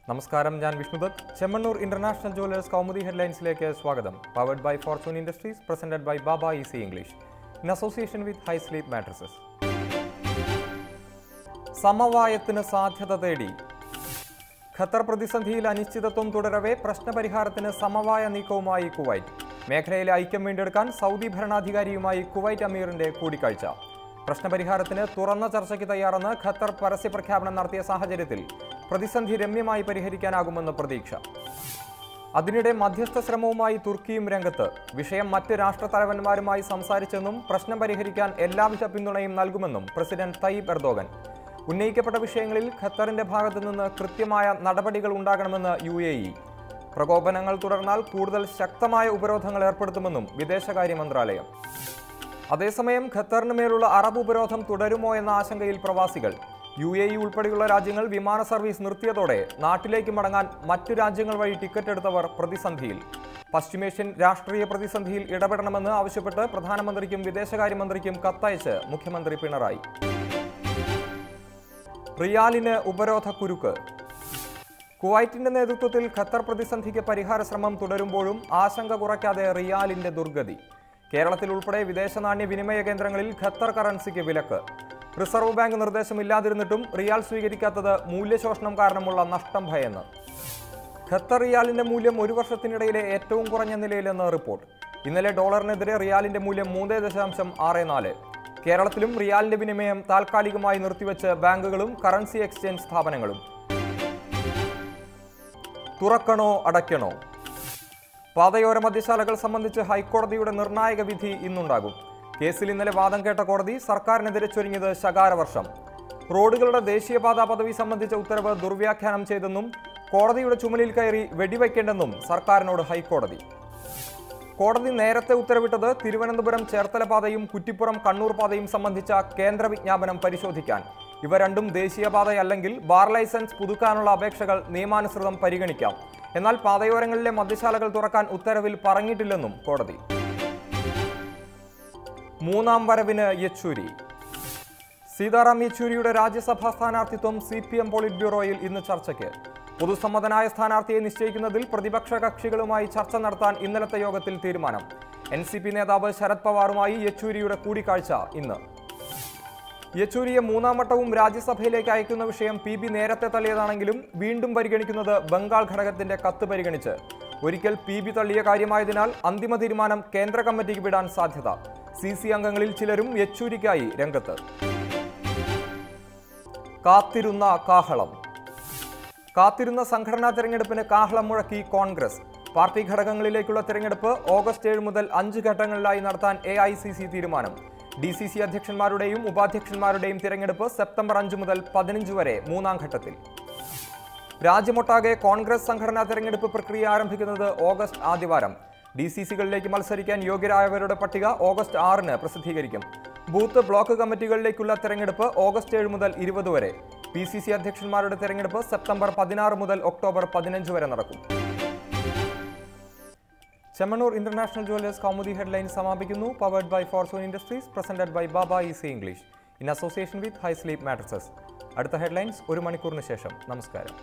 നമസ്കാരം, ഞാൻ Vishnudath. Chemmanur international jewellers Kaumudi ഹെഡ്ലൈൻസിലേക്ക് സ്വാഗതം. Powered by fortune industries, presented by Baba easy English in association with hi sleep mattresses. സമവായത്തിന് സാധ്യത തേടി. ഖത്തർ പ്രതിസന്ധിയിൽ അനിശ്ചിതത്വം തുടരവെ പ്രശ്നപരിഹാരത്തിന് സമവായ നീക്കവുമായി കുവൈറ്റ്. മേഖലയിലെ ഐക്യം വീണ്ടെടുക്കാൻ സൗദി ഭരണാധികാരിയുമായി കുവൈറ്റ് അമീറിന്റെ കൂടിക്കാഴ്ച. പ്രശ്നപരിഹാരത്തിന് തുറന്ന ചർച്ചയ്ക്ക് തയ്യാറെന്ന് ഖത്തർ പരസ്യ പ്രഖ്യാപനം നടത്തിയ സാഹചര്യത്തിൽ പ്രതിസന്ധി രമ്യമായി പരിഹരിക്കാനാകുമെന്ന് പ്രതീക്ഷ. അതിനിടെ മധ്യസ്ഥ ശ്രമവുമായി തുർക്കിയും രംഗത്ത്. വിഷയം മറ്റ് രാഷ്ട്രത്തലവന്മാരുമായി സംസാരിച്ചെന്നും പ്രശ്നം പരിഹരിക്കാൻ എല്ലാവിധ പിന്തുണയും നൽകുമെന്നും പ്രസിഡന്റ് തയ്യിബ് എർദോഗൻ. ഉന്നയിക്കപ്പെട്ട വിഷയങ്ങളിൽ ഖത്തറിന്റെ ഭാഗത്തു നിന്ന് കൃത്യമായ നടപടികൾ ഉണ്ടാകണമെന്ന് UAE. പ്രകോപനങ്ങൾ തുടർന്നാൽ കൂടുതൽ ശക്തമായ ഉപരോധങ്ങൾ ഏർപ്പെടുത്തുമെന്നും വിദേശകാര്യ മന്ത്രാലയം. അതേസമയം ഖത്തറിന് മേലുള്ള അറബ് ഉപരോധം തുടരുമോ എന്ന ആശങ്കയിൽ പ്രവാസികൾ. UAE ഉൾപ്പെടെയുള്ള രാജ്യങ്ങൾ വിമാന സർവീസ് നിർത്തിയതോടെ നാട്ടിലേക്ക് മടങ്ങാൻ മറ്റു രാജ്യങ്ങൾ വഴി ടിക്കറ്റ് എടുത്തവർ പ്രതിസന്ധിയിൽ. പശ്ചിമേഷ്യൻ രാഷ്ട്രീയ പ്രതിസന്ധിയിൽ ഇടപെടണമെന്ന് ആവശ്യപ്പെട്ട് പ്രധാനമന്ത്രിക്കും വിദേശകാര്യമന്ത്രിക്കും കത്തയച്ച് മുഖ്യമന്ത്രി പിണറായി. റിയാലിന് ഉപരോധ കുരുക്ക്. കുവൈറ്റിന്റെ നേതൃത്വത്തിൽ ഖത്തർ പ്രതിസന്ധിക്ക് പരിഹാര ശ്രമം തുടരുമ്പോഴും ആശങ്ക കുറയ്ക്കാതെ റിയാലിന്റെ ദുർഗതി. കേരളത്തിൽ ഉൾപ്പെടെ വിദേശ നാണ്യ വിനിമയ കേന്ദ്രങ്ങളിൽ ഖത്തർ കറൻസിക്ക് വിലക്ക്. റിസർവ് ബാങ്ക് നിർദ്ദേശമില്ലാതിരുന്നിട്ടും റിയാൽ സ്വീകരിക്കാത്തത് മൂല്യശോഷണം കാരണമുള്ള നഷ്ടം ഭയന്ന്. ഖത്തർ റിയാലിന്റെ മൂല്യം ഒരു വർഷത്തിനിടയിലെ ഏറ്റവും കുറഞ്ഞ നിലയിലെന്ന് റിപ്പോർട്ട്. ഇന്നലെ ഡോളറിനെതിരെ റിയാലിന്റെ മൂല്യം 3.64. കേരളത്തിലും റിയാലിന്റെ വിനിമയം താൽക്കാലികമായി നിർത്തിവെച്ച് ബാങ്കുകളും കറൻസി എക്സ്ചേഞ്ച് സ്ഥാപനങ്ങളും. തുറക്കണോ അടയ്ക്കണോ? പാതയോര മദ്യശാലകൾ സംബന്ധിച്ച് ഹൈക്കോടതിയുടെ നിർണായക വിധി ഇന്നുണ്ടാകും. കേസിൽ ഇന്നലെ വാദം കേട്ട കോടതി സർക്കാരിനെതിരെ ചൊരിഞ്ഞത് ശകാരവർഷം. റോഡുകളുടെ ദേശീയപാതാ പദവി സംബന്ധിച്ച ഉത്തരവ് ദുർവ്യാഖ്യാനം ചെയ്തെന്നും കോടതിയുടെ ചുമലിൽ കയറി വെടിവെക്കേണ്ടെന്നും സർക്കാരിനോട് ഹൈക്കോടതി. കോടതി നേരത്തെ ഉത്തരവിട്ടത് തിരുവനന്തപുരം ചേർത്തല പാതയും കുറ്റിപ്പുറം കണ്ണൂർ പാതയും സംബന്ധിച്ച കേന്ദ്ര വിജ്ഞാപനം പരിശോധിക്കാൻ. ഇവ രണ്ടും ദേശീയപാതയല്ലെങ്കിൽ ബാർ ലൈസൻസ് പുതുക്കാനുള്ള അപേക്ഷകൾ നിയമാനുസൃതം പരിഗണിക്കാം. എന്നാൽ പാതയോരങ്ങളിലെ മദ്യശാലകൾ തുറക്കാൻ ഉത്തരവിൽ പറഞ്ഞിട്ടില്ലെന്നും കോടതി. മൂന്നാം വരവിന് യെച്ചൂരി. സീതാറാം യെച്ചൂരിയുടെ രാജ്യസഭാ സ്ഥാനാർത്ഥിത്വം CPM പോളിറ്റ് ബ്യൂറോയിൽ ഇന്ന് ചർച്ചയ്ക്ക്. പൊതുസമ്മതനായ സ്ഥാനാർത്ഥിയെ നിശ്ചയിക്കുന്നതിൽ പ്രതിപക്ഷ കക്ഷികളുമായി ചർച്ച നടത്താൻ ഇന്നലത്തെ യോഗത്തിൽ തീരുമാനം. NCP നേതാവ് ശരത് പവാറുമായി യെച്ചൂരിയുടെ കൂടിക്കാഴ്ച ഇന്ന്. യെച്ചൂരിയെ മൂന്നാം വട്ടവും രാജ്യസഭയിലേക്ക് അയക്കുന്ന വിഷയം PB നേരത്തെ തള്ളിയതാണെങ്കിലും വീണ്ടും പരിഗണിക്കുന്നത് ബംഗാൾ ഘടകത്തിന്റെ കത്ത് പരിഗണിച്ച്. ഒരിക്കൽ PB തള്ളിയ കാര്യമായതിനാൽ അന്തിമ തീരുമാനം കേന്ദ്ര കമ്മിറ്റിക്ക് വിടാൻ സാധ്യത. CC അംഗങ്ങളിൽ ചിലരും യെച്ചൂരിക്കായി രംഗത്ത്. കാത്തിരുന്ന കാഹളം. കാത്തിരുന്ന സംഘടനാ തെരഞ്ഞെടുപ്പിന് കാഹളം മുഴക്കി കോൺഗ്രസ്. പാർട്ടി ഘടകങ്ങളിലേക്കുള്ള തെരഞ്ഞെടുപ്പ് ഓഗസ്റ്റ് 7 മുതൽ 5 ഘട്ടങ്ങളിലായി നടത്താൻ AICC തീരുമാനം. DCC അധ്യക്ഷന്മാരുടെയും ഉപാധ്യക്ഷന്മാരുടെയും തിരഞ്ഞെടുപ്പ് സെപ്റ്റംബർ 5 മുതൽ 15 വരെ മൂന്നാം ഘട്ടത്തിൽ. രാജ്യമൊട്ടാകെ കോൺഗ്രസ് സംഘടനാ തെരഞ്ഞെടുപ്പ് പ്രക്രിയ ആരംഭിക്കുന്നത് ഓഗസ്റ്റ് ആദ്യവാരം. DCCകളിലേക്ക് മത്സരിക്കാൻ യോഗ്യരായവരുടെ പട്ടിക ഓഗസ്റ്റ് 6-ന് പ്രസിദ്ധീകരിക്കും. ബൂത്ത് ബ്ലോക്ക് കമ്മിറ്റികളിലേക്കുള്ള തെരഞ്ഞെടുപ്പ് ഓഗസ്റ്റ് 7 മുതൽ 20 വരെ. PCC അധ്യക്ഷന്മാരുടെ തെരഞ്ഞെടുപ്പ് സെപ്റ്റംബർ 16 മുതൽ ഒക്ടോബർ 15 വരെ നടക്കും. Chemmanur international jewellers Kaumudi headline സമാപിക്കുന്നു. Powered by fortune industries, presented by Baba easy English in association with hi sleep mattresses. അടുത്ത ഹെഡ്ലൈൻസ് 1 മണിക്കൂറിന് ശേഷം. നമസ്കാരം.